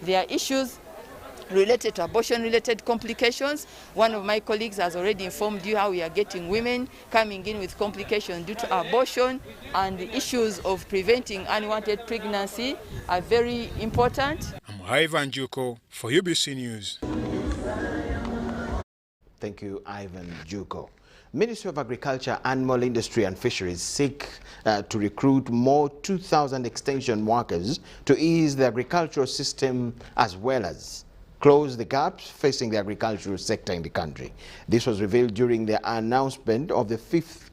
There are issues related to abortion-related complications. One of my colleagues has already informed you how we are getting women coming in with complications due to abortion, and the issues of preventing unwanted pregnancy are very important. I'm Ivan Juko for UBC News. Thank you, Ivan Juko. Ministry of Agriculture, Animal Industry and Fisheries seek to recruit more 2,000 extension workers to ease the agricultural system as well as close the gaps facing the agricultural sector in the country. This was revealed during the announcement of the 5th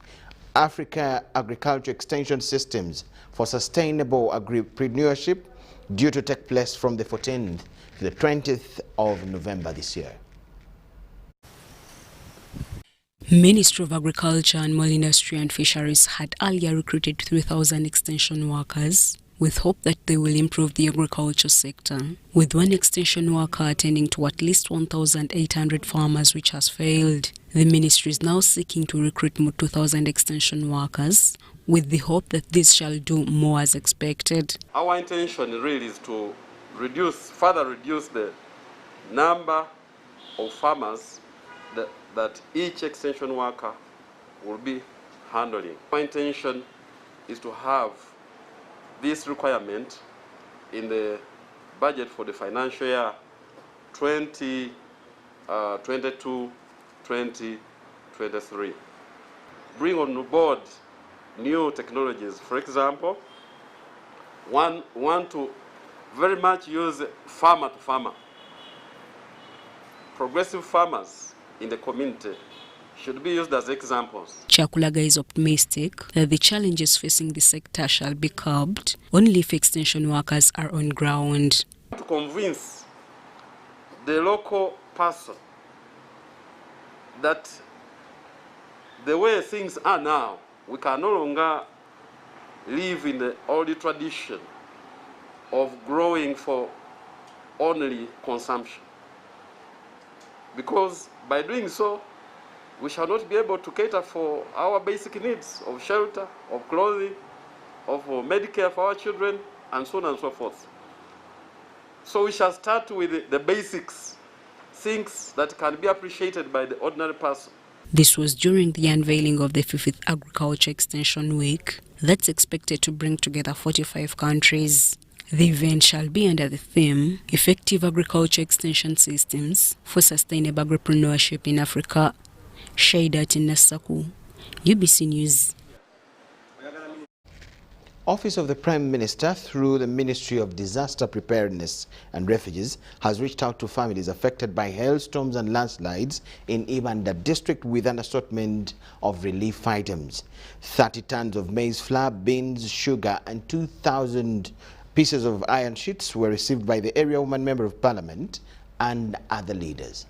Africa Agriculture Extension Systems for Sustainable Agripreneurship, due to take place from the 14th to the 20th of November this year. Ministry of Agriculture, Animal Industry and Fisheries had earlier recruited 3,000 extension workers with hope that they will improve the agriculture sector, with one extension worker attending to at least 1,800 farmers, which has failed. The ministry is now seeking to recruit more 2,000 extension workers with the hope that this shall do more as expected. Our intention really is to further reduce the number of farmers that each extension worker will be handling. My intention is to have this requirement in the budget for the financial year 2022-2023. Bring on board new technologies. For example, want to very much use farmer to farmer. Progressive farmers in the community should be used as examples. Chakulaga is optimistic that the challenges facing the sector shall be curbed only if extension workers are on ground. To convince the local person that the way things are now, we can no longer live in the old tradition of growing for only consumption. Because by doing so, we shall not be able to cater for our basic needs of shelter, of clothing, of Medicare for our children, and so on and so forth. So we shall start with the basics, things that can be appreciated by the ordinary person. This was during the unveiling of the 5th Agriculture Extension Week that's expected to bring together 45 countries. The event shall be under the theme, Effective Agriculture Extension Systems for Sustainable Agripreneurship in Africa. Shaidat Nasaku, UBC News. Office of the Prime Minister, through the Ministry of Disaster Preparedness and Refugees, has reached out to families affected by hailstorms and landslides in Ibanda district with an assortment of relief items. 30 tons of maize flour, beans, sugar and 2,000 pieces of iron sheets were received by the area woman member of parliament and other leaders.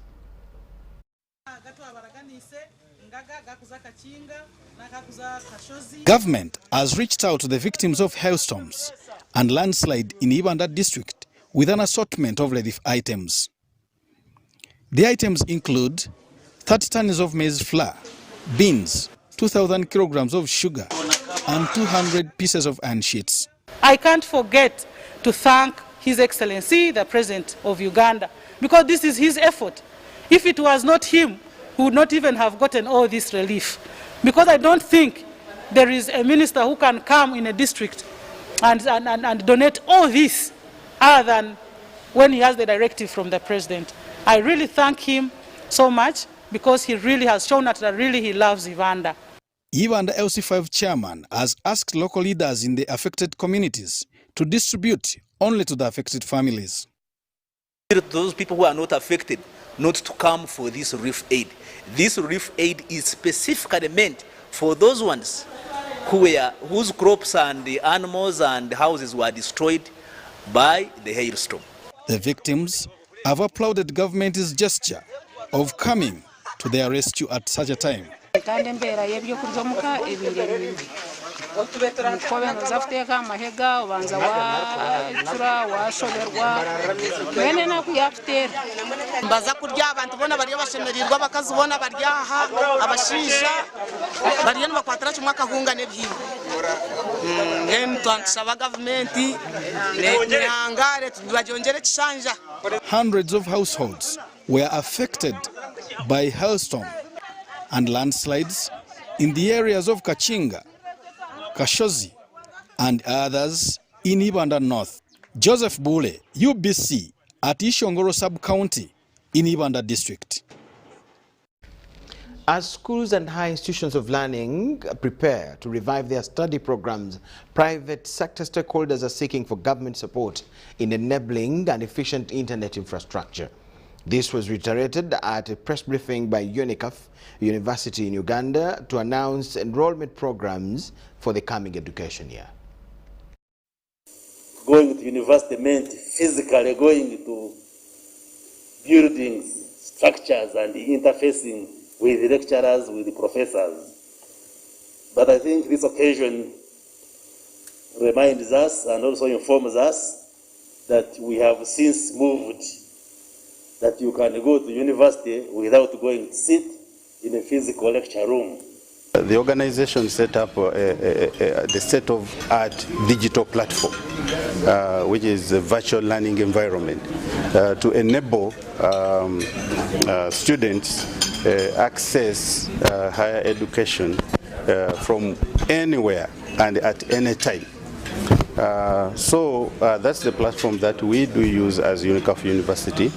Government has reached out to the victims of hailstorms and landslide in Ibanda district with an assortment of relief items. The items include 30 tons of maize flour, beans, 2,000 kilograms of sugar and 200 pieces of iron sheets. I can't forget to thank His Excellency, the President of Uganda, because this is his effort. If it was not him, we would not even have gotten all this relief. Because I don't think there is a minister who can come in a district and donate all this other than when he has the directive from the President. I really thank him so much because he really has shown us that really he loves Uganda. Even the LC5 chairman has asked local leaders in the affected communities to distribute only to the affected families. Those people who are not affected not to come for this relief aid. This relief aid is specifically meant for those ones whose crops and the animals and houses were destroyed by the hailstorm. The victims have applauded government's gesture of coming to their rescue at such a time. Mukobe nozafuteka amahega obanza wacura washoberwa mwene nakuyafutera mbaza kurya abantu bona bariyo bashemerirwa bakazi bona baryaha abashisha bariyo bakwatira kimwe akahunga n'ebihimba ngene twansaba government nehangare tubajongere kishanja. Hundreds of households were affected by hailstorm and landslides in the areas of Kachinga, Kashozi, and others in Ibanda North. Joseph Bule, UBC, at Ishongoro Sub-County in Ibanda District. As schools and high institutions of learning prepare to revive their study programs, private sector stakeholders are seeking for government support in enabling an efficient internet infrastructure. This was reiterated at a press briefing by UNICAF University in Uganda to announce enrollment programs for the coming education year. Going to university meant physically going to buildings, structures, and interfacing with the lecturers, with the professors. But I think this occasion reminds us and also informs us that we have since moved, that you can go to university without going to sit in a physical lecture room. The organization set up the state-of-art digital platform, which is a virtual learning environment, to enable students access higher education from anywhere and at any time. So that's the platform that we do use as UNICAF University,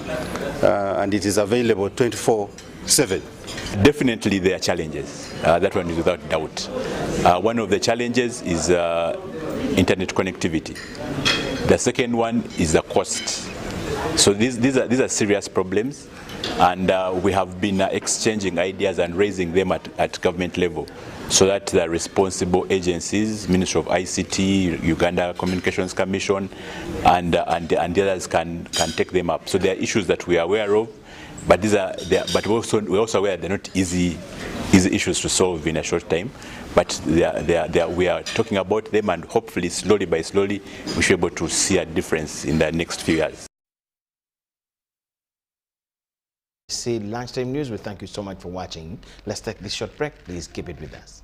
and it is available 24/7. Definitely there are challenges, that one is without doubt. One of the challenges is internet connectivity. The second one is the cost. So these are serious problems, and we have been exchanging ideas and raising them at government level, so that the responsible agencies, Ministry of ICT, Uganda Communications Commission, and the others can take them up. So there are issues that we are aware of, but we're also aware they're not easy issues to solve in a short time. But we are talking about them, and hopefully, slowly by slowly, we should be able to see a difference in the next few years. See Lunchtime News. We thank you so much for watching. Let's take this short break. Please keep it with us.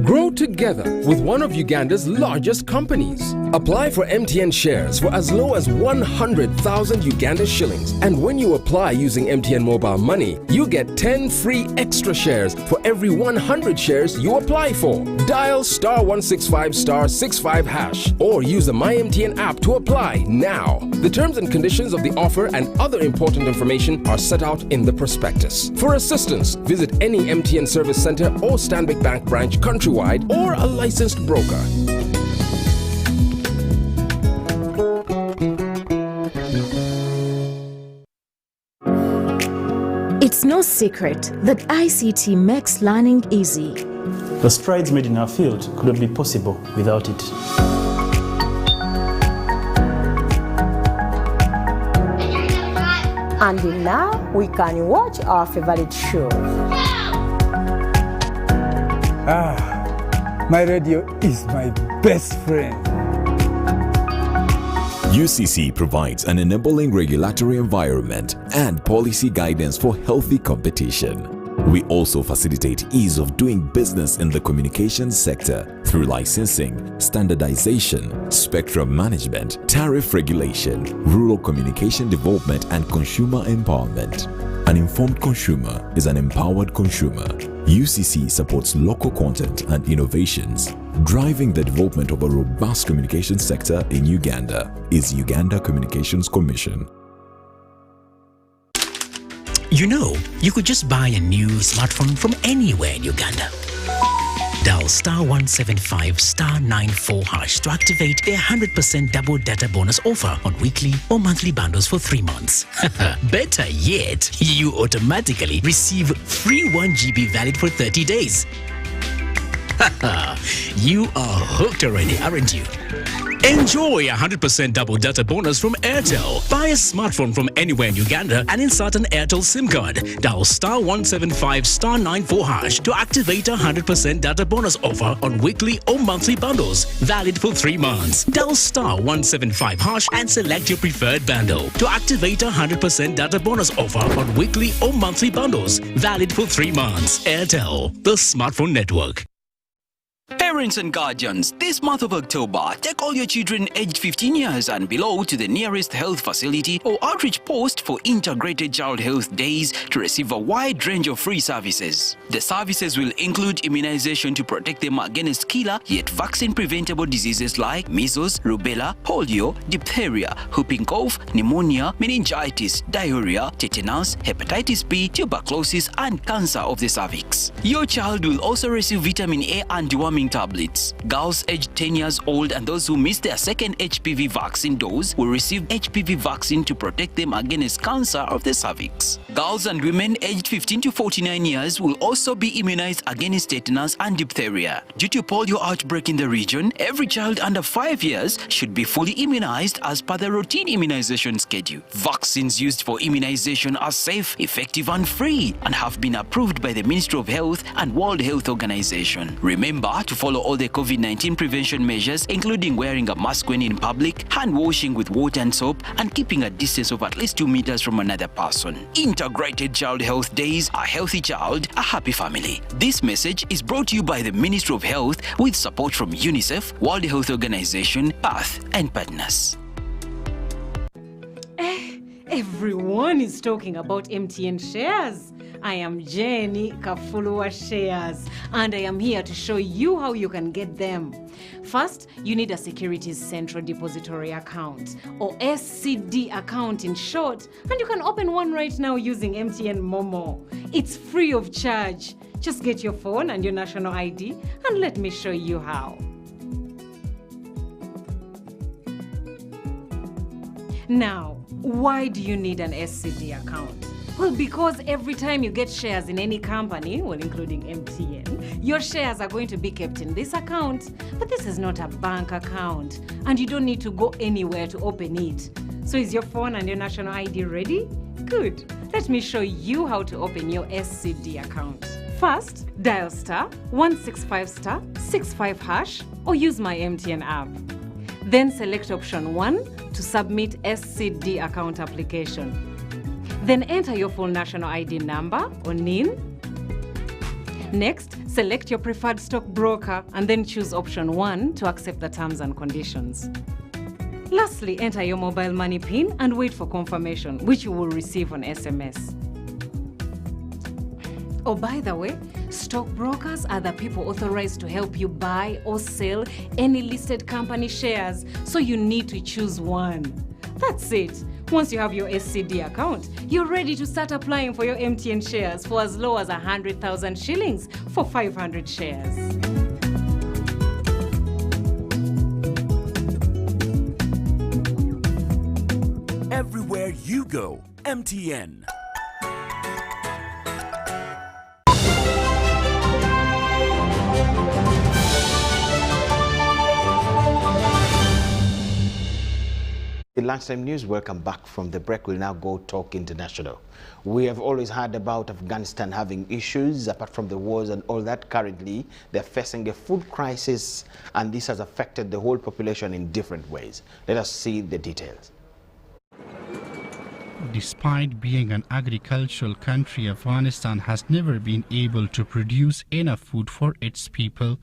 Grow together with one of Uganda's largest companies. Apply for MTN shares for as low as 100,000 Uganda shillings. And when you apply using MTN Mobile Money, you get 10 free extra shares for every 100 shares you apply for. Dial *165*65# or use the MyMTN app to apply now. The terms and conditions of the offer and other important information are set out in the prospectus. For assistance, visit any MTN service center or Stanbic Bank branch countrywide or a licensed broker. It's no secret that ICT makes learning easy. The strides made in our field couldn't be possible without it. And now we can watch our favorite show. My radio is my best friend. UCC provides an enabling regulatory environment and policy guidance for healthy competition. We also facilitate ease of doing business in the communications sector through licensing, standardization, spectrum management, tariff regulation, rural communication development, and consumer empowerment. An informed consumer is an empowered consumer. UCC supports local content and innovations. Driving the development of a robust communication sector in Uganda is Uganda Communications Commission. You know, you could just buy a new smartphone from anywhere in Uganda. Dial *175*94# to activate their 100% double data bonus offer on weekly or monthly bundles for 3 months. Better yet, you automatically receive free 1 GB valid for 30 days. You are hooked already, aren't you? Enjoy 100% double data bonus from Airtel. Buy a smartphone from anywhere in Uganda and insert an Airtel SIM card. Dial *175 *94 hash to activate a 100% data bonus offer on weekly or monthly bundles, valid for 3 months. Dial *175 hash and select your preferred bundle to activate a 100% data bonus offer on weekly or monthly bundles, valid for 3 months. Airtel, the smartphone network. Parents and guardians, this month of October, take all your children aged 15 years and below to the nearest health facility or outreach post for Integrated Child Health Days to receive a wide range of free services. The services will include immunization to protect them against killer yet vaccine-preventable diseases like measles, rubella, polio, diphtheria, whooping cough, pneumonia, meningitis, diarrhea, tetanus, hepatitis B, tuberculosis, and cancer of the cervix. Your child will also receive vitamin A and deworming tablets. Girls aged 10 years old and those who missed their second HPV vaccine dose will receive HPV vaccine to protect them against cancer of the cervix. Girls and women aged 15 to 49 years will also be immunized against tetanus and diphtheria. Due to polio outbreak in the region, every child under 5 years should be fully immunized as per the routine immunization schedule. Vaccines used for immunization are safe, effective, and free and have been approved by the Ministry of Health and World Health Organization. Remember to follow all the COVID-19 prevention measures, including wearing a mask when in public, hand washing with water and soap, and keeping a distance of at least 2 meters from another person. Integrated Child Health Days, a healthy child, a happy family. This message is brought to you by the Ministry of Health with support from UNICEF, World Health Organization, PATH, and partners. Everyone is talking about MTN shares. I am Jenny Kafulua Shares, and I am here to show you how you can get them. First, you need a Securities Central Depository account, or SCD account in short, and you can open one right now using MTN Momo. It's free of charge. Just get your phone and your national ID, and let me show you how. Now, why do you need an SCD account? Well, because every time you get shares in any company, well, including MTN, your shares are going to be kept in this account. But this is not a bank account, and you don't need to go anywhere to open it. So is your phone and your national ID ready? Good. Let me show you how to open your SCD account. First, dial *165*65 hash or use my MTN app. Then select option 1 to submit SCD account application. Then enter your full national ID number or NIN. Next, select your preferred stockbroker and then choose option 1 to accept the terms and conditions. Lastly, enter your mobile money PIN and wait for confirmation, which you will receive on SMS. Oh, by the way, stockbrokers are the people authorized to help you buy or sell any listed company shares, so you need to choose one. That's it. Once you have your SCD account, you're ready to start applying for your MTN shares for as low as 100,000 shillings for 500 shares. Everywhere you go, MTN. In Lunchtime News, welcome back from the break. We'll now go talk international. We have always heard about Afghanistan having issues, apart from the wars and all that. Currently, they're facing a food crisis, and this has affected the whole population in different ways. Let us see the details. Despite being an agricultural country, Afghanistan has never been able to produce enough food for its people.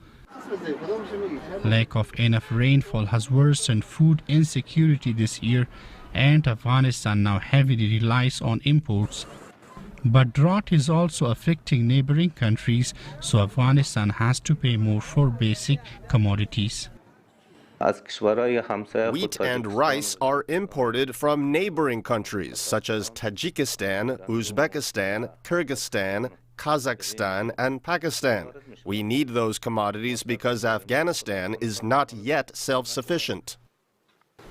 Lack of enough rainfall has worsened food insecurity this year, and Afghanistan now heavily relies on imports. But drought is also affecting neighboring countries, so Afghanistan has to pay more for basic commodities. Wheat and rice are imported from neighboring countries such as Tajikistan, Uzbekistan, Kyrgyzstan, Kazakhstan, and Pakistan. We need those commodities because Afghanistan is not yet self-sufficient.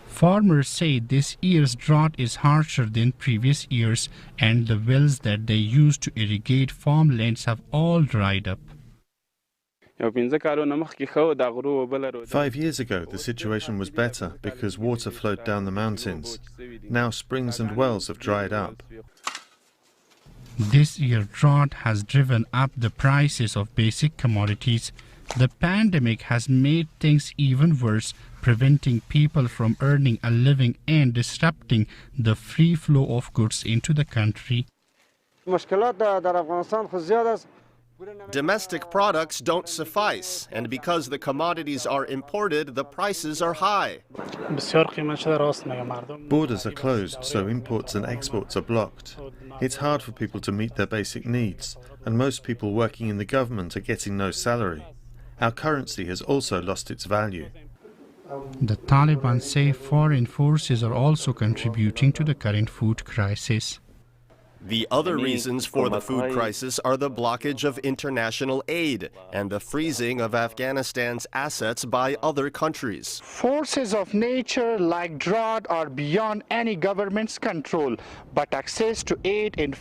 Farmers say this year's drought is harsher than previous years, and the wells that they use to irrigate farmlands have all dried up. 5 years ago, the situation was better because water flowed down the mountains. Now springs and wells have dried up. This year drought has driven up the prices of basic commodities. The pandemic has made things even worse, preventing people from earning a living and disrupting the free flow of goods into the country. Domestic products don't suffice, and because the commodities are imported, the prices are high. Borders are closed, so imports and exports are blocked. It's hard for people to meet their basic needs, and most people working in the government are getting no salary. Our currency has also lost its value. The Taliban say foreign forces are also contributing to the current food crisis. The other reasons for the food crisis are the blockage of international aid and the freezing of Afghanistan's assets by other countries. Forces of nature like drought are beyond any government's control, but access to aid in